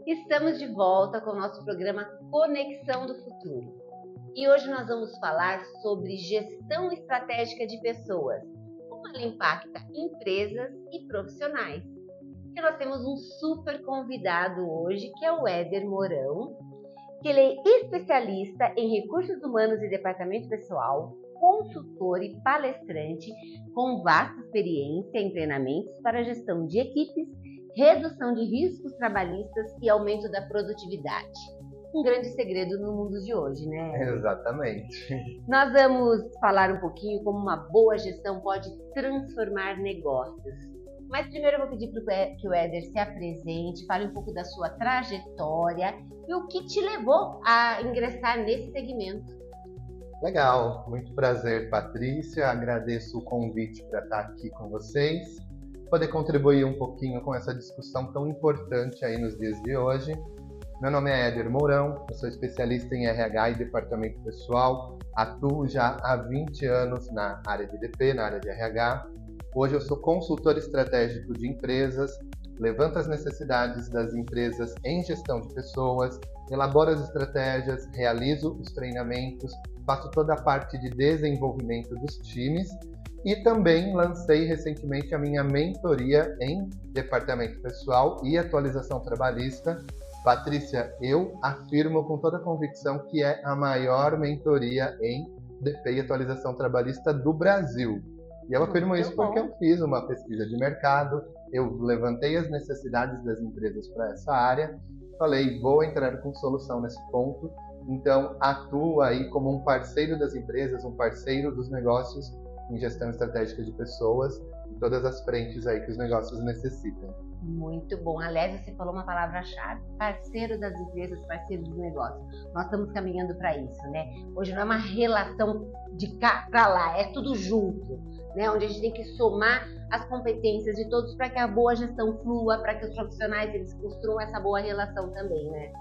Estamos de volta com o nosso programa Conexão do Futuro. E hoje nós vamos falar sobre gestão estratégica de pessoas, como ela impacta empresas e profissionais. E nós temos um super convidado hoje, que é o Éder Mourão, que ele é especialista em recursos humanos e departamento pessoal, consultor e palestrante com vasta experiência em treinamentos para gestão de equipes, redução de riscos trabalhistas e aumento da produtividade. Um grande segredo no mundo de hoje, né? Exatamente. Nós vamos falar um pouquinho como uma boa gestão pode transformar negócios. Mas primeiro eu vou pedir que o Éder se apresente, fale um pouco da sua trajetória e o que te levou a ingressar nesse segmento. Legal, muito prazer, Patrícia. Agradeço o convite para estar aqui com vocês, poder contribuir um pouquinho com essa discussão tão importante aí nos dias de hoje. Meu nome é Éder Mourão, eu sou especialista em RH e departamento pessoal, atuo já há 20 anos na área de DP, na área de RH. Hoje eu sou consultor estratégico de empresas, levanto as necessidades das empresas em gestão de pessoas, elaboro as estratégias, realizo os treinamentos, faço toda a parte de desenvolvimento dos times e também lancei recentemente a minha mentoria em departamento pessoal e atualização trabalhista. Patrícia, eu afirmo com toda a convicção que é a maior mentoria em DP e atualização trabalhista do Brasil. E eu afirmo isso porque eu fiz uma pesquisa de mercado, eu levantei as necessidades das empresas para essa área, falei, vou entrar com solução nesse ponto, então atuo aí como um parceiro das empresas, um parceiro dos negócios em gestão estratégica de pessoas, em todas as frentes aí que os negócios necessitam. Muito bom. Aliás, você falou uma palavra-chave, parceiro das empresas, parceiro dos negócios. Nós estamos caminhando para isso, né? Hoje não é uma relação de cá para lá, é tudo junto, né? Onde a gente tem que somar as competências de todos para que a boa gestão flua, para que os profissionais eles construam essa boa relação também, né?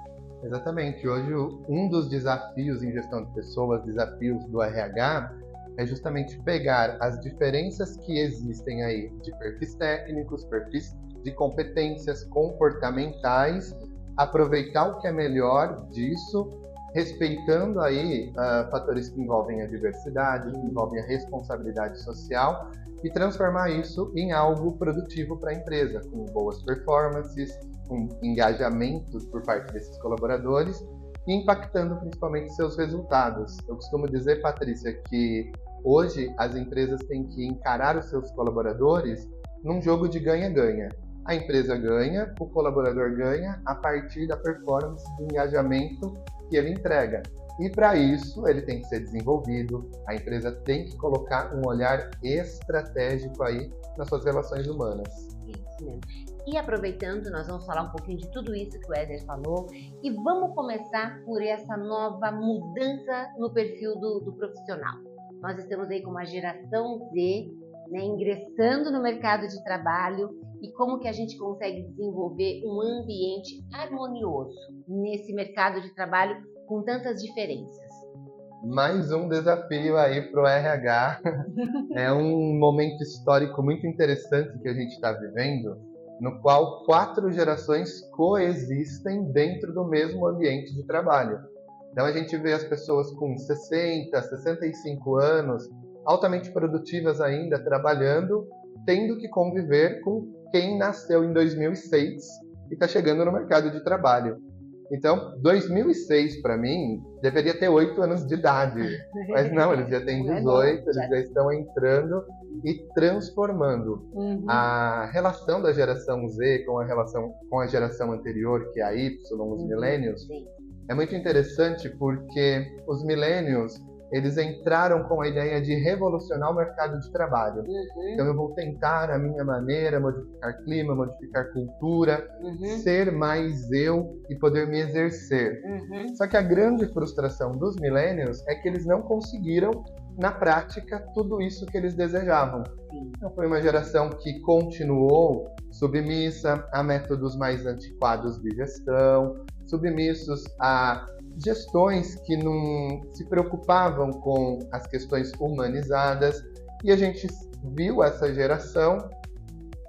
Exatamente. Hoje, um dos desafios em gestão de pessoas, desafios do RH, é justamente pegar as diferenças que existem aí de perfis técnicos, perfis de competências comportamentais, aproveitar o que é melhor disso, respeitando aí fatores que envolvem a diversidade, que envolvem a responsabilidade social e transformar isso em algo produtivo para a empresa, com boas performances, com engajamento por parte desses colaboradores e impactando principalmente seus resultados. Eu costumo dizer, Patrícia, que hoje as empresas têm que encarar os seus colaboradores num jogo de ganha-ganha. A empresa ganha, o colaborador ganha a partir da performance, do engajamento que ele entrega. E para isso ele tem que ser desenvolvido, a empresa tem que colocar um olhar estratégico aí nas suas relações humanas. Isso mesmo. E aproveitando, nós vamos falar um pouquinho de tudo isso que o Éder falou e vamos começar por essa nova mudança no perfil do profissional. Nós estamos aí com uma geração Z, né, ingressando no mercado de trabalho e como que a gente consegue desenvolver um ambiente harmonioso nesse mercado de trabalho com tantas diferenças. Mais um desafio aí para o RH. É um momento histórico muito interessante que a gente está vivendo, no qual 4 gerações coexistem dentro do mesmo ambiente de trabalho. Então a gente vê as pessoas com 60, 65 anos, altamente produtivas ainda, trabalhando, tendo que conviver com quem nasceu em 2006 e está chegando no mercado de trabalho. Então, 2006, para mim, deveria ter 8 anos de idade. Mas não, eles já têm 18, eles já estão entrando e transformando. A relação da geração Z com a geração anterior, que é a Y, os millennials, é muito interessante porque os millennials, eles entraram com a ideia de revolucionar o mercado de trabalho. Então eu vou tentar a minha maneira, modificar clima, modificar cultura, ser mais eu e poder me exercer. Só que a grande frustração dos millennials é que eles não conseguiram, na prática, tudo isso que eles desejavam. Então foi uma geração que continuou submissa a métodos mais antiquados de gestão, submissos a gestões que não se preocupavam com as questões humanizadas, e a gente viu essa geração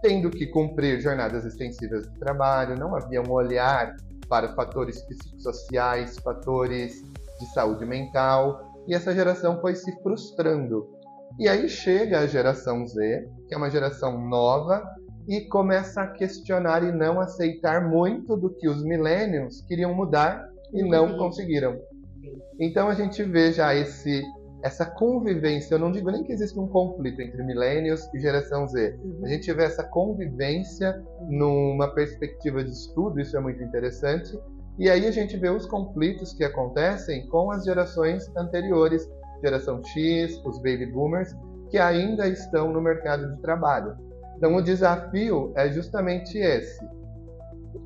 tendo que cumprir jornadas extensivas de trabalho, não havia um olhar para fatores psicossociais, fatores de saúde mental, e essa geração foi se frustrando. E aí chega a geração Z, que é uma geração nova, e começa a questionar e não aceitar muito do que os millennials queriam mudar e não conseguiram. Então a gente vê já essa convivência, eu não digo nem que existe um conflito entre millennials e geração Z, a gente vê essa convivência numa perspectiva de estudo, isso é muito interessante, e aí a gente vê os conflitos que acontecem com as gerações anteriores, geração X, os baby boomers, que ainda estão no mercado de trabalho. Então o desafio é justamente esse.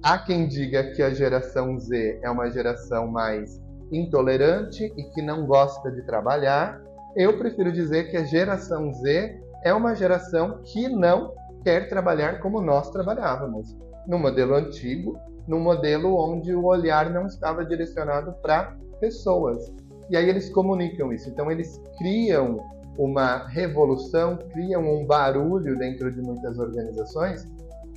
Há quem diga que a geração Z é uma geração mais intolerante e que não gosta de trabalhar. Eu prefiro dizer que a geração Z é uma geração que não quer trabalhar como nós trabalhávamos, no modelo antigo, no modelo onde o olhar não estava direcionado para pessoas. E aí eles comunicam isso. Então eles criam uma revolução, criam um barulho dentro de muitas organizações,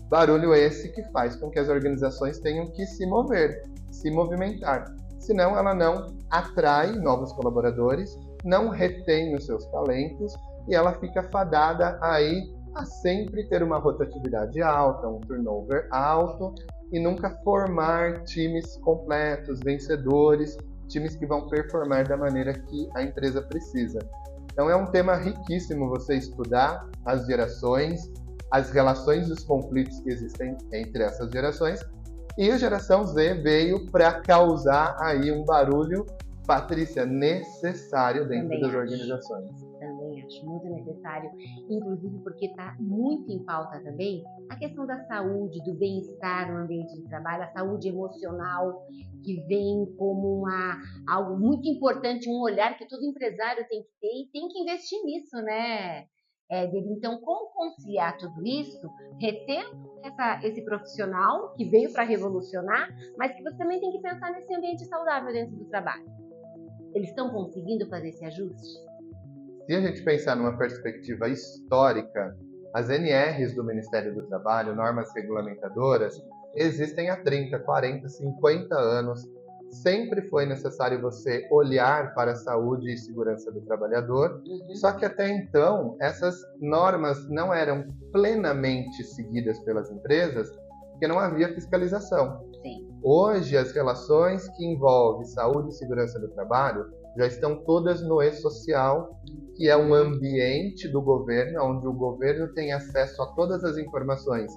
barulho esse que faz com que as organizações tenham que se mover, se movimentar. Senão ela não atrai novos colaboradores, não retém os seus talentos e ela fica fadada aí a sempre ter uma rotatividade alta, um turnover alto e nunca formar times completos, vencedores, times que vão performar da maneira que a empresa precisa. Então é um tema riquíssimo você estudar as gerações, as relações e os conflitos que existem entre essas gerações. E a geração Z veio para causar aí um barulho, Patrícia, necessário dentro das organizações. Também acho muito necessário, inclusive porque está muito em pauta também a questão da saúde, do bem-estar no ambiente de trabalho, a saúde emocional, que vem como algo muito importante, um olhar que todo empresário tem que ter e tem que investir nisso, né? Então, como conciliar tudo isso, retendo esse profissional que veio para revolucionar, mas que você também tem que pensar nesse ambiente saudável dentro do trabalho. Eles estão conseguindo fazer esse ajuste? Se a gente pensar numa perspectiva histórica, as NRs do Ministério do Trabalho, normas regulamentadoras, existem há 30, 40, 50 anos. Sempre foi necessário você olhar para a saúde e segurança do trabalhador, só que até então essas normas não eram plenamente seguidas pelas empresas, porque não havia fiscalização. Sim. Hoje, as relações que envolvem saúde e segurança do trabalho já estão todas no e-social, que é um ambiente do governo, onde o governo tem acesso a todas as informações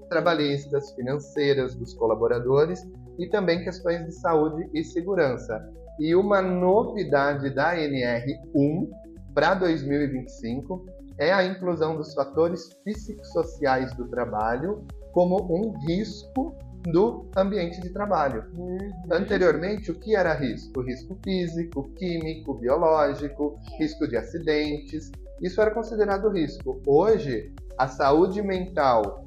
trabalhistas, financeiras dos colaboradores e também questões de saúde e segurança. E uma novidade da NR1 para 2025 é a inclusão dos fatores psicossociais do trabalho como um risco do ambiente de trabalho. Anteriormente, o que era risco? Risco físico, químico, biológico, risco de acidentes. Isso era considerado risco. Hoje, a saúde mental,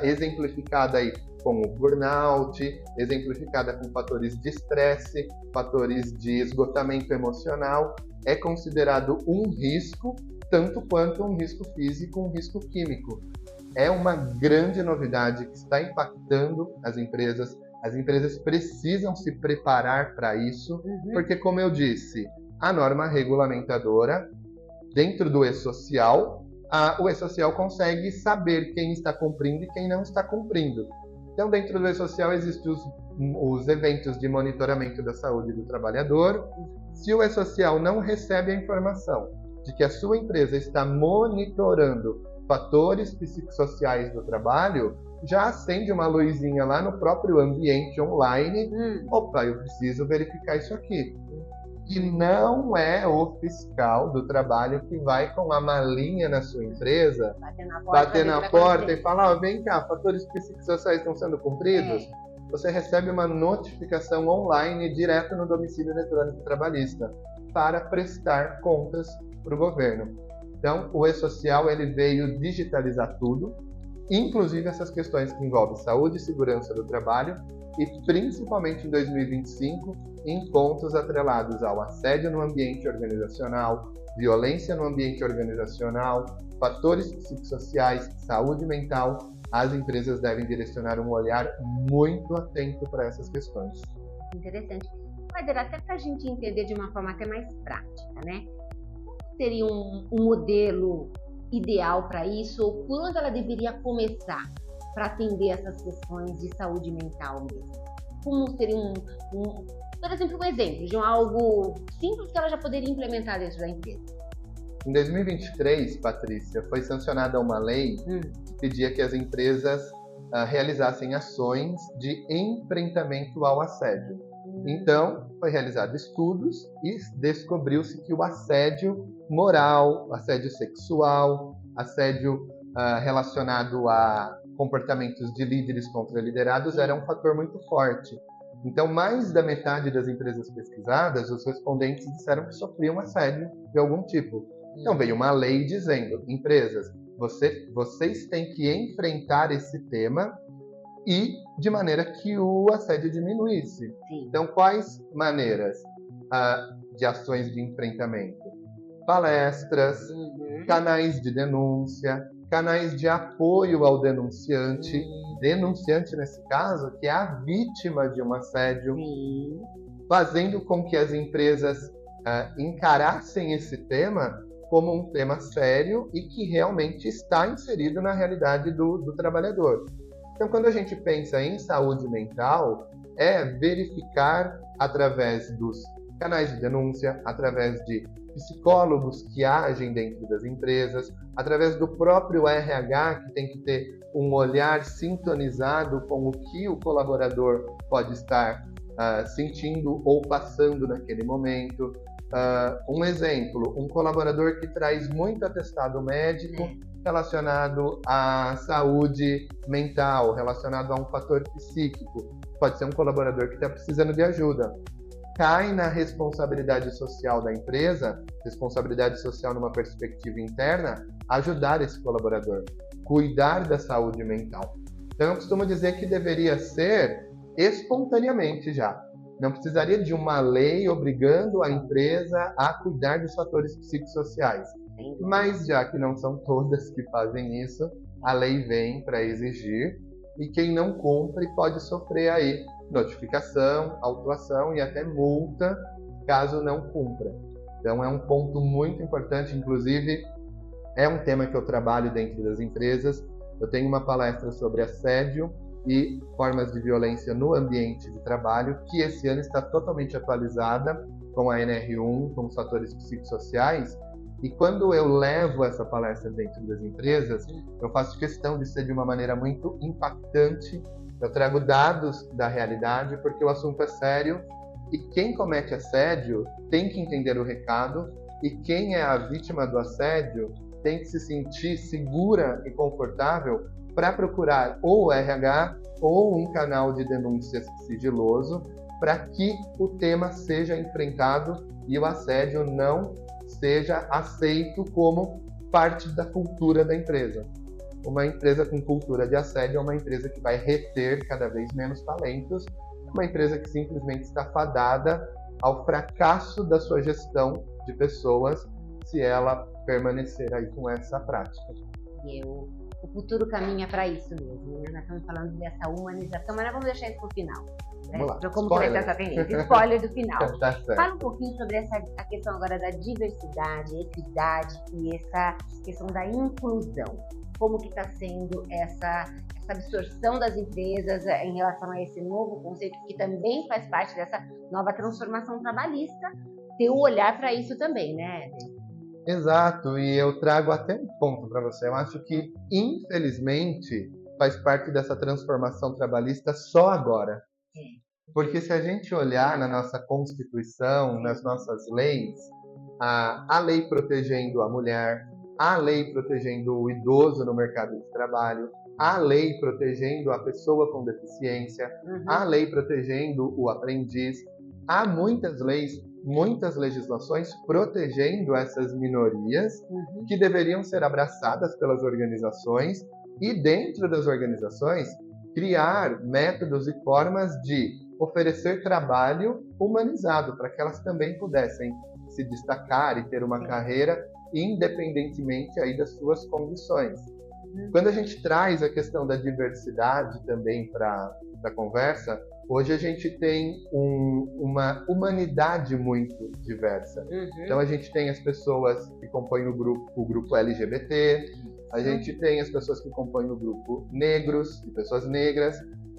exemplificada aí com o burnout, exemplificada com fatores de estresse, fatores de esgotamento emocional, é considerado um risco, tanto quanto um risco físico, um risco químico. É uma grande novidade que está impactando as empresas. As empresas precisam se preparar para isso, porque, como eu disse, a norma regulamentadora, dentro do e-social, o e-social consegue saber quem está cumprindo e quem não está cumprindo. Então, dentro do e-social existem os eventos de monitoramento da saúde do trabalhador. Se o e-social não recebe a informação de que a sua empresa está monitorando fatores psicossociais do trabalho, já acende uma luzinha lá no próprio ambiente online. Opa, eu preciso verificar isso aqui. E não é o fiscal do trabalho que vai com a malinha na sua empresa, bater na porta e falar, vem cá, fatores psicossociais estão sendo cumpridos? Você recebe uma notificação online direto no domicílio eletrônico trabalhista para prestar contas para o governo. Então, o e-social ele veio digitalizar tudo, inclusive essas questões que envolvem saúde e segurança do trabalho, e principalmente em 2025, em pontos atrelados ao assédio no ambiente organizacional, violência no ambiente organizacional, fatores psicossociais, saúde mental as empresas devem direcionar um olhar muito atento para essas questões. Interessante. Cléder, até para a gente entender de uma forma até mais prática, né? Qual seria um modelo ideal para isso? Ou por onde ela deveria começar para atender essas questões de saúde mental mesmo? Como seria por exemplo, um exemplo de algo simples que ela já poderia implementar dentro da empresa? Em 2023, Patrícia, foi sancionada uma lei que pedia que as empresas realizassem ações de enfrentamento ao assédio. Então, foi realizado estudos e descobriu-se que o assédio moral, assédio sexual, assédio relacionado a comportamentos de líderes contra liderados era um fator muito forte. Então, mais da metade das empresas pesquisadas, os respondentes disseram que sofriam assédio de algum tipo. Então, veio uma lei dizendo, empresas, vocês têm que enfrentar esse tema e de maneira que o assédio diminuísse. Sim. Então, quais maneiras de ações de enfrentamento? Palestras, canais de denúncia, canais de apoio ao denunciante, denunciante nesse caso, que é a vítima de um assédio, fazendo com que as empresas encarassem esse tema como um tema sério e que realmente está inserido na realidade do trabalhador. Então, quando a gente pensa em saúde mental, é verificar através dos canais de denúncia, através de psicólogos que agem dentro das empresas, através do próprio RH, que tem que ter um olhar sintonizado com o que o colaborador pode estar sentindo ou passando naquele momento. Um exemplo, um colaborador que traz muito atestado médico relacionado à saúde mental, relacionado a um fator psíquico. Pode ser um colaborador que está precisando de ajuda. Cai na responsabilidade social da empresa, responsabilidade social numa perspectiva interna, ajudar esse colaborador, cuidar da saúde mental. Então, eu costumo dizer que deveria ser espontaneamente já. Não precisaria de uma lei obrigando a empresa a cuidar dos fatores psicossociais. Mas já que não são todas que fazem isso, a lei vem para exigir e quem não cumpre pode sofrer aí notificação, autuação e até multa caso não cumpra. Então é um ponto muito importante, inclusive é um tema que eu trabalho dentro das empresas. Eu tenho uma palestra sobre assédio e formas de violência no ambiente de trabalho, que esse ano está totalmente atualizada com a NR1, com os fatores psicossociais. E quando eu levo essa palestra dentro das empresas, eu faço questão de ser de uma maneira muito impactante. Eu trago dados da realidade, porque o assunto é sério e quem comete assédio tem que entender o recado e quem é a vítima do assédio tem que se sentir segura e confortável para procurar ou o RH ou um canal de denúncias sigiloso para que o tema seja enfrentado e o assédio não seja aceito como parte da cultura da empresa. Uma empresa com cultura de assédio é uma empresa que vai reter cada vez menos talentos, uma empresa que simplesmente está fadada ao fracasso da sua gestão de pessoas se ela permanecer aí com essa prática. O futuro caminha para isso mesmo, né? Nós estamos falando dessa humanização, mas nós vamos deixar isso para o final. Para como começar essa tendência. Spoiler do final. Tá certo. Fala um pouquinho sobre a questão agora da diversidade, equidade e essa questão da inclusão. Como que está sendo essa absorção das empresas em relação a esse novo conceito, que também faz parte dessa nova transformação trabalhista, ter o olhar para isso também, né? Exato, e eu trago até um ponto para você. Eu acho que, infelizmente, faz parte dessa transformação trabalhista só agora. Porque se a gente olhar na nossa Constituição, nas nossas leis, a lei protegendo a mulher, a lei protegendo o idoso no mercado de trabalho, a lei protegendo a pessoa com deficiência, a lei protegendo o aprendiz, há muitas leis, muitas legislações protegendo essas minorias que deveriam ser abraçadas pelas organizações e, dentro das organizações, criar métodos e formas de oferecer trabalho humanizado para que elas também pudessem se destacar e ter uma carreira independentemente aí das suas condições. Quando a gente traz a questão da diversidade também para a conversa, hoje a gente tem uma humanidade muito diversa. Então a gente tem as pessoas que compõem o grupo LGBT, a gente tem as pessoas que compõem o grupo negros, de pessoas negras,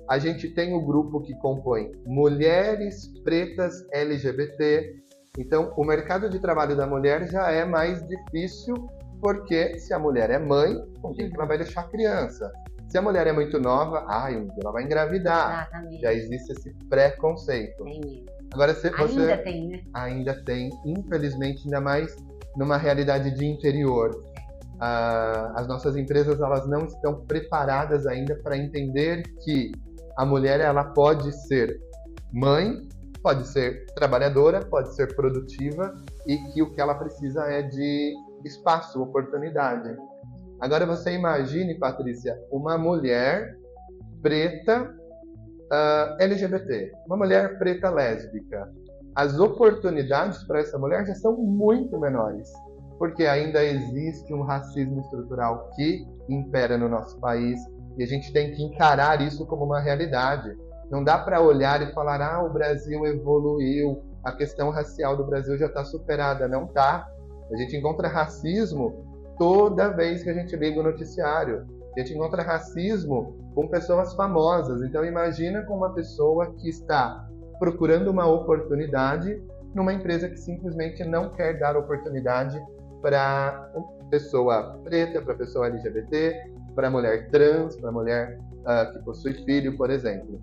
a gente tem o grupo que compõe mulheres pretas LGBT. Então o mercado de trabalho da mulher já é mais difícil, porque se a mulher é mãe, com quem que ela vai deixar a criança? Se a mulher é muito nova, ela vai engravidar. Exatamente. Já existe esse preconceito. Tem. Agora, Ainda tem, né? Ainda tem, infelizmente, ainda mais numa realidade de interior. As nossas empresas, elas não estão preparadas ainda para entender que a mulher, ela pode ser mãe, pode ser trabalhadora, pode ser produtiva, e que o que ela precisa é de espaço, oportunidade. Agora você imagine, Patrícia, uma mulher preta LGBT, uma mulher preta lésbica. As oportunidades para essa mulher já são muito menores, porque ainda existe um racismo estrutural que impera no nosso país, e a gente tem que encarar isso como uma realidade. Não dá para olhar e falar, o Brasil evoluiu, a questão racial do Brasil já está superada. Não está. A gente encontra racismo toda vez que a gente liga o noticiário. A gente encontra racismo com pessoas famosas. Então imagina com uma pessoa que está procurando uma oportunidade numa empresa que simplesmente não quer dar oportunidade para pessoa preta, para pessoa LGBT, para mulher trans, para mulher que possui filho, por exemplo.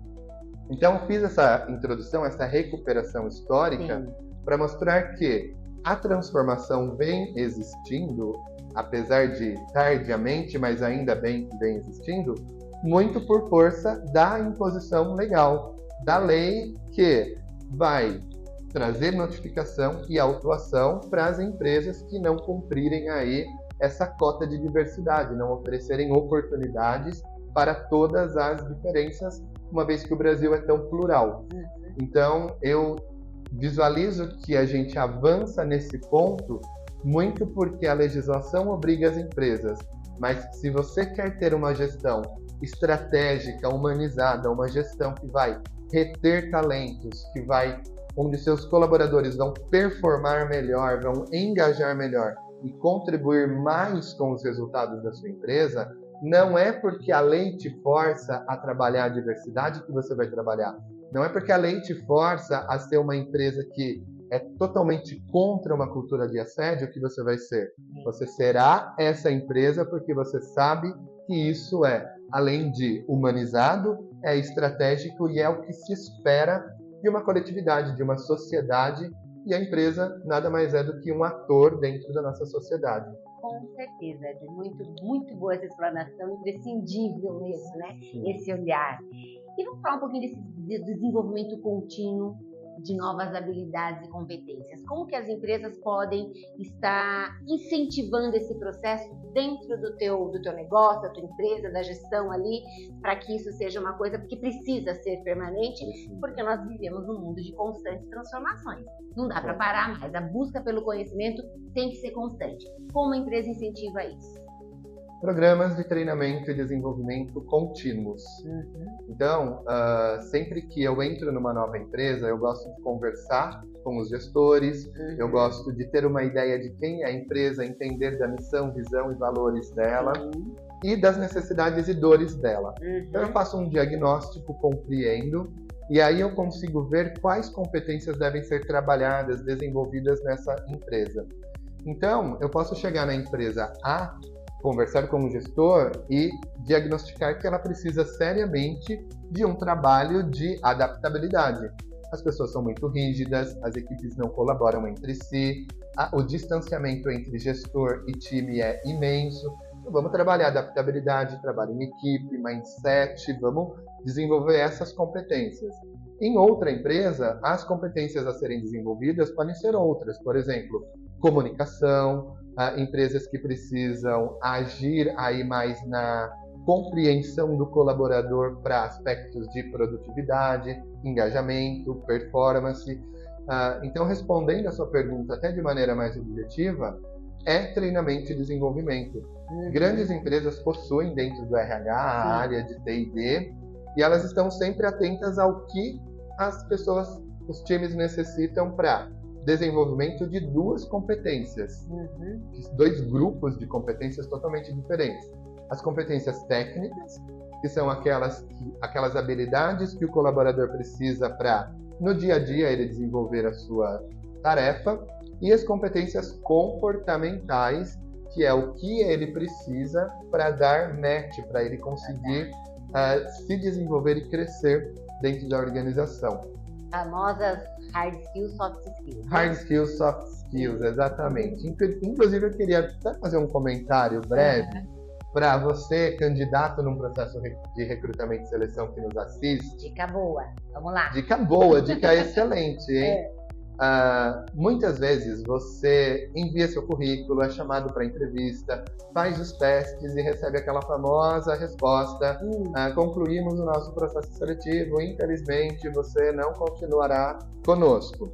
Então eu fiz essa introdução, essa recuperação histórica, para mostrar que a transformação vem existindo, apesar de tardiamente, mas ainda bem vem existindo, muito por força da imposição legal, da lei que vai trazer notificação e autuação para as empresas que não cumprirem aí essa cota de diversidade, não oferecerem oportunidades para todas as diferenças, uma vez que o Brasil é tão plural. Então, eu visualizo que a gente avança nesse ponto muito porque a legislação obriga as empresas, mas se você quer ter uma gestão estratégica, humanizada, uma gestão que vai reter talentos, onde seus colaboradores vão performar melhor, vão engajar melhor e contribuir mais com os resultados da sua empresa, não é porque a lei te força a trabalhar a diversidade que você vai trabalhar. Não é porque a lei te força a ser uma empresa que é totalmente contra uma cultura de assédio que você vai ser. Você será essa empresa porque você sabe que isso é, além de humanizado, é estratégico e é o que se espera de uma coletividade, de uma sociedade, e a empresa nada mais é do que um ator dentro da nossa sociedade. Com certeza, é muito boa essa explanação, imprescindível mesmo, né? Esse olhar. E vamos falar um pouquinho desse desenvolvimento contínuo de novas habilidades e competências. Como que as empresas podem estar incentivando esse processo dentro do teu negócio, da tua empresa, da gestão ali, para que isso seja uma coisa que precisa ser permanente, porque nós vivemos num mundo de constantes transformações. Não dá para parar mais. A busca pelo conhecimento tem que ser constante. Como a empresa incentiva isso? Programas de treinamento e desenvolvimento contínuos. Então, sempre que eu entro numa nova empresa, eu gosto de conversar com os gestores, eu gosto de ter uma ideia de quem é a empresa, entender da missão, visão e valores dela e das necessidades e dores dela. Então, eu faço um diagnóstico, compreendo, e aí eu consigo ver quais competências devem ser trabalhadas, desenvolvidas nessa empresa. Então, eu posso chegar na empresa A, conversar com o gestor e diagnosticar que ela precisa seriamente de um trabalho de adaptabilidade. As pessoas são muito rígidas, as equipes não colaboram entre si, o distanciamento entre gestor e time é imenso. Então, vamos trabalhar adaptabilidade, trabalho em equipe, mindset, vamos desenvolver essas competências. Em outra empresa, as competências a serem desenvolvidas podem ser outras, por exemplo, comunicação, empresas que precisam agir aí mais na compreensão do colaborador para aspectos de produtividade, engajamento, performance. Então, respondendo a sua pergunta até de maneira mais objetiva, é treinamento e desenvolvimento. Grandes empresas possuem dentro do RH a área de T&D e elas estão sempre atentas ao que as pessoas, os times necessitam para desenvolvimento de duas competências, dois grupos de competências totalmente diferentes. As competências técnicas, que são aquelas habilidades que o colaborador precisa para, no dia a dia, ele desenvolver a sua tarefa, e as competências comportamentais, que é o que ele precisa para dar match, para ele conseguir se desenvolver e crescer dentro da organização. Famosas hard skills, soft skills. Hard skills, soft skills, exatamente. Inclusive, eu queria até fazer um comentário breve para você, candidato num processo de recrutamento e seleção que nos assiste. Dica boa, vamos lá. Dica boa, dica excelente, hein? Muitas vezes você envia seu currículo, é chamado para entrevista, faz os testes e recebe aquela famosa resposta: concluímos o nosso processo seletivo, infelizmente você não continuará conosco.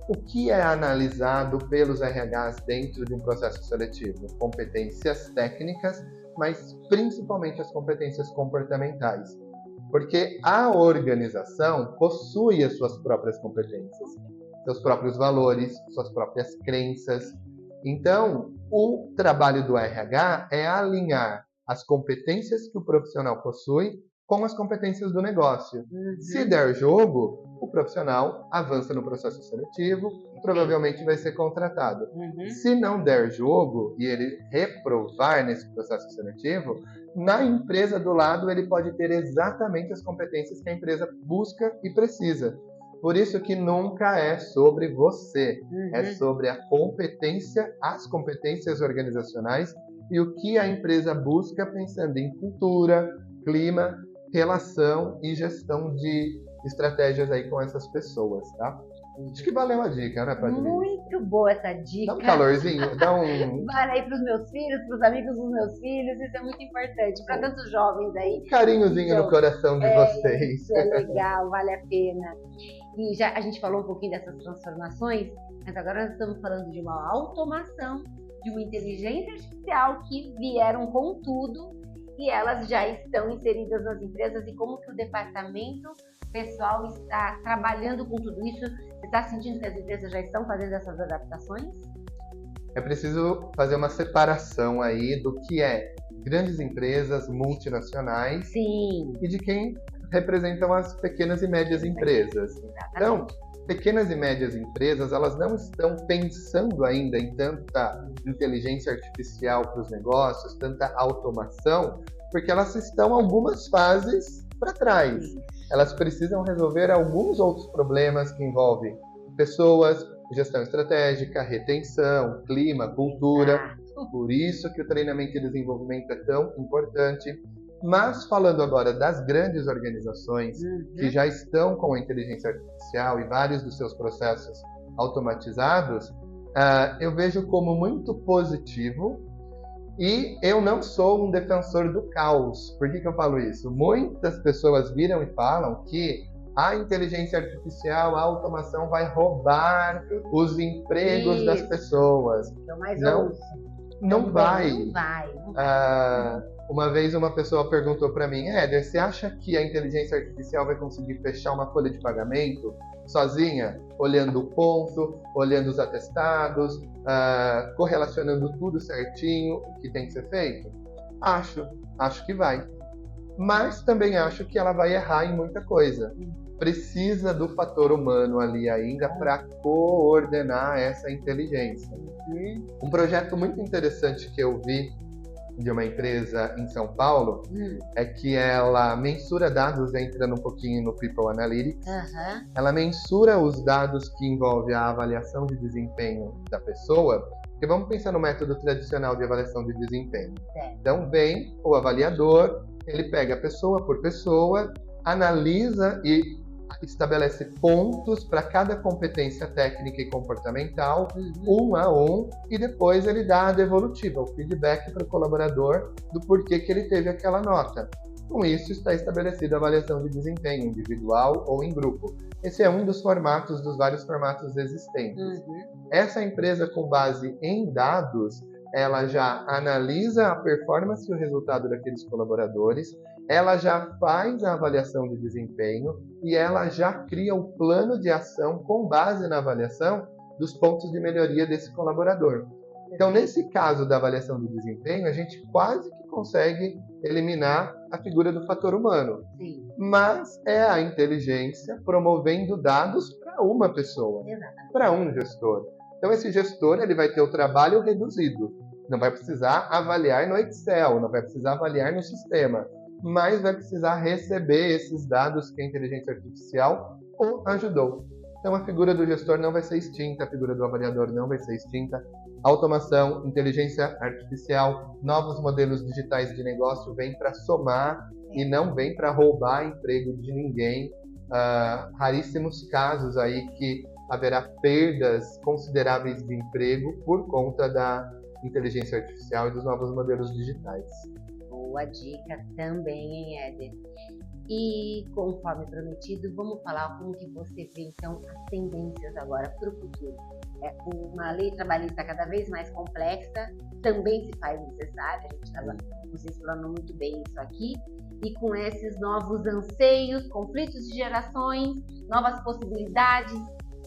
O que é analisado pelos RHs dentro de um processo seletivo? Competências técnicas, mas principalmente as competências comportamentais, porque a organização possui as suas próprias competências, seus próprios valores, suas próprias crenças. Então, o trabalho do RH é alinhar as competências que o profissional possui com as competências do negócio. Se der jogo, o profissional avança no processo seletivo, provavelmente vai ser contratado. Se não der jogo e ele reprovar nesse processo seletivo, na empresa do lado ele pode ter exatamente as competências que a empresa busca e precisa. Por isso que nunca é sobre você, é sobre a competência, as competências organizacionais e o que a empresa busca pensando em cultura, clima, relação e gestão de estratégias aí com essas pessoas, tá? Acho que valeu a dica, né, Padre? Muito boa essa dica. Dá um calorzinho, dá um... Vale aí pros meus filhos, pros amigos dos meus filhos, isso é muito importante. Para tantos jovens aí. Carinhozinho no coração de vocês. Isso é legal, vale a pena. E já a gente falou um pouquinho dessas transformações, mas agora nós estamos falando de uma automação, de uma inteligência artificial que vieram com tudo e elas já estão inseridas nas empresas e como que o departamento pessoal está trabalhando com tudo isso. Você está sentindo que as empresas já estão fazendo essas adaptações? É preciso fazer uma separação aí do que é grandes empresas multinacionais e de quem representam as pequenas e médias empresas. Então, pequenas e médias empresas, elas não estão pensando ainda em tanta inteligência artificial para os negócios, tanta automação, porque elas estão algumas fases para trás. Elas precisam resolver alguns outros problemas que envolvem pessoas, gestão estratégica, retenção, clima, cultura. Por isso que o treinamento e desenvolvimento é tão importante. Mas falando agora das grandes organizações que já estão com a inteligência artificial e vários dos seus processos automatizados, eu vejo como muito positivo e eu não sou um defensor do caos. Por que eu falo isso? Muitas pessoas viram e falam que a inteligência artificial, a automação vai roubar os empregos das pessoas. Não vai. Uma vez uma pessoa perguntou para mim: Éder, você acha que a inteligência artificial vai conseguir fechar uma folha de pagamento sozinha? Olhando o ponto, olhando os atestados, correlacionando tudo certinho, o que tem que ser feito? Acho que vai. Mas também acho que ela vai errar em muita coisa. Precisa do fator humano ali ainda para coordenar essa inteligência. Um projeto muito interessante que eu vi de uma empresa em São Paulo é que ela mensura dados, entrando um pouquinho no People Analytics, ela mensura os dados que envolvem a avaliação de desempenho da pessoa, porque vamos pensar no método tradicional de avaliação de desempenho. Então vem o avaliador, ele pega pessoa por pessoa, analisa e estabelece pontos para cada competência técnica e comportamental, um a um, e depois ele dá a devolutiva, o feedback para o colaborador do porquê que ele teve aquela nota. Com isso está estabelecida a avaliação de desempenho individual ou em grupo. Esse é um dos formatos, dos vários formatos existentes. Essa empresa, com base em dados, ela já analisa a performance e o resultado daqueles colaboradores, ela já faz a avaliação de desempenho e ela já cria o plano de ação com base na avaliação dos pontos de melhoria desse colaborador. Então, nesse caso da avaliação de desempenho, a gente quase que consegue eliminar a figura do fator humano. Sim. Mas é a inteligência promovendo dados para uma pessoa, para um gestor. Então, esse gestor ele vai ter o trabalho reduzido. Não vai precisar avaliar no Excel, não vai precisar avaliar no sistema, mas vai precisar receber esses dados que a inteligência artificial o ajudou. Então, a figura do gestor não vai ser extinta, a figura do avaliador não vai ser extinta. Automação, inteligência artificial, novos modelos digitais de negócio vêm para somar e não vêm para roubar emprego de ninguém. Raríssimos casos aí que haverá perdas consideráveis de emprego por conta da inteligência artificial e dos novos modelos digitais. Boa dica também, hein, Éder? E, conforme prometido, vamos falar como que você vê, então, as tendências agora para o futuro. Uma lei trabalhista cada vez mais complexa também se faz necessária, a gente estava vocês falando muito bem isso aqui, e com esses novos anseios, conflitos de gerações, novas possibilidades,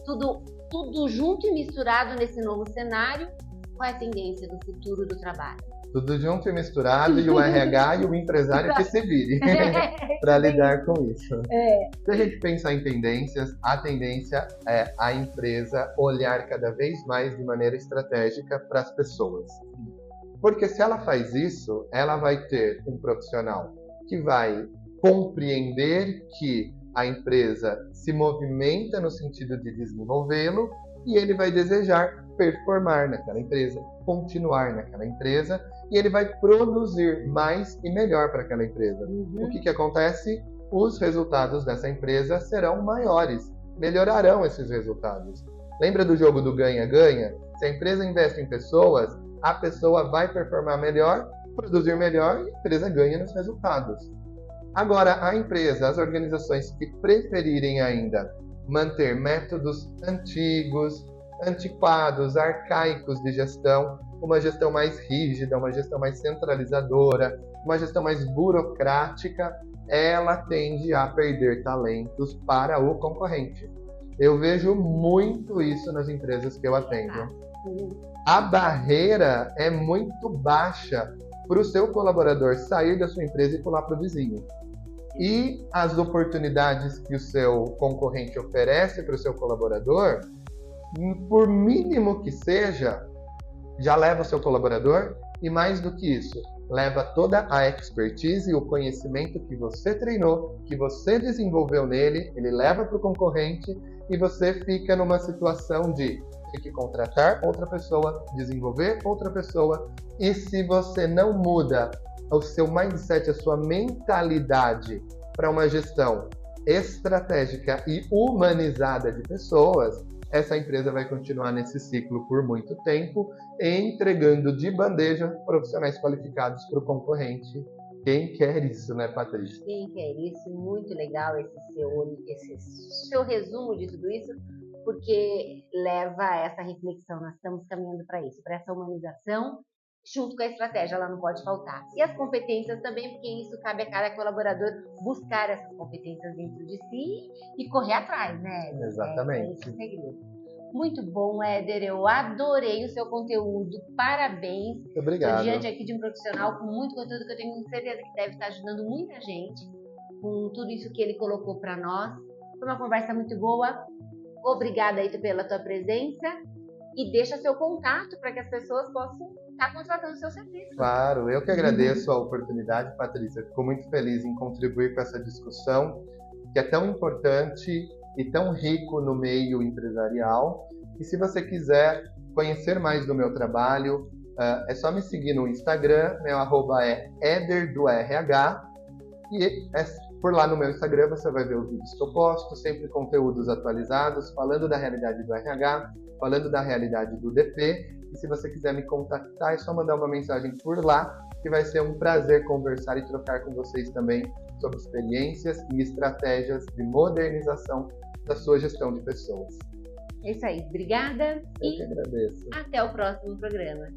tudo junto e misturado nesse novo cenário. Qual é a tendência do futuro do trabalho? Tudo junto e misturado, e o RH e o empresário que se vire para lidar com isso. Se a gente pensar em tendências, a tendência é a empresa olhar cada vez mais de maneira estratégica para as pessoas. Porque se ela faz isso, ela vai ter um profissional que vai compreender que a empresa se movimenta no sentido de desenvolvê-lo e ele vai desejar performar naquela empresa, continuar naquela empresa, e ele vai produzir mais e melhor para aquela empresa. O que acontece? Os resultados dessa empresa serão maiores, melhorarão esses resultados. Lembra do jogo do ganha-ganha? Se a empresa investe em pessoas, a pessoa vai performar melhor, produzir melhor e a empresa ganha nos resultados. Agora, a empresa, as organizações que preferirem ainda manter métodos antigos, antiquados, arcaicos de gestão, uma gestão mais rígida, uma gestão mais centralizadora, uma gestão mais burocrática, ela tende a perder talentos para o concorrente. Eu vejo muito isso nas empresas que eu atendo. A barreira é muito baixa para o seu colaborador sair da sua empresa e pular para o vizinho. E as oportunidades que o seu concorrente oferece para o seu colaborador, por mínimo que seja, já leva o seu colaborador e, mais do que isso, leva toda a expertise e o conhecimento que você treinou, que você desenvolveu nele, ele leva para o concorrente e você fica numa situação de ter que contratar outra pessoa, desenvolver outra pessoa, e se você não muda o seu mindset, a sua mentalidade para uma gestão estratégica e humanizada de pessoas, essa empresa vai continuar nesse ciclo por muito tempo, entregando de bandeja profissionais qualificados para o concorrente. Quem quer isso, né, Patrícia? Quem quer isso? Muito legal esse seu resumo de tudo isso, porque leva a essa reflexão. Nós estamos caminhando para isso, para essa humanização, junto com a estratégia, ela não pode faltar. E as competências também, porque isso cabe a cada colaborador buscar essas competências dentro de si e correr atrás, né? Exatamente. Esse é o segredo. Muito bom, Éder, eu adorei o seu conteúdo, parabéns. Muito obrigado. Estou diante aqui de um profissional com muito conteúdo que eu tenho certeza que deve estar ajudando muita gente com tudo isso que ele colocou para nós. Foi uma conversa muito boa. Obrigada aí pela tua presença e deixa seu contato para que as pessoas possam estar contratando o seu serviço. Claro, eu que agradeço a oportunidade, Patrícia. Fico muito feliz em contribuir com essa discussão que é tão importante e tão rico no meio empresarial. E se você quiser conhecer mais do meu trabalho, é só me seguir no Instagram, meu arroba é @ederdoRH, e por lá no meu Instagram você vai ver os vídeos que eu posto, sempre conteúdos atualizados, falando da realidade do RH, falando da realidade do DP. E se você quiser me contactar, é só mandar uma mensagem por lá, que vai ser um prazer conversar e trocar com vocês também sobre experiências e estratégias de modernização da sua gestão de pessoas. É isso aí. Obrigada Eu que agradeço. até o próximo programa.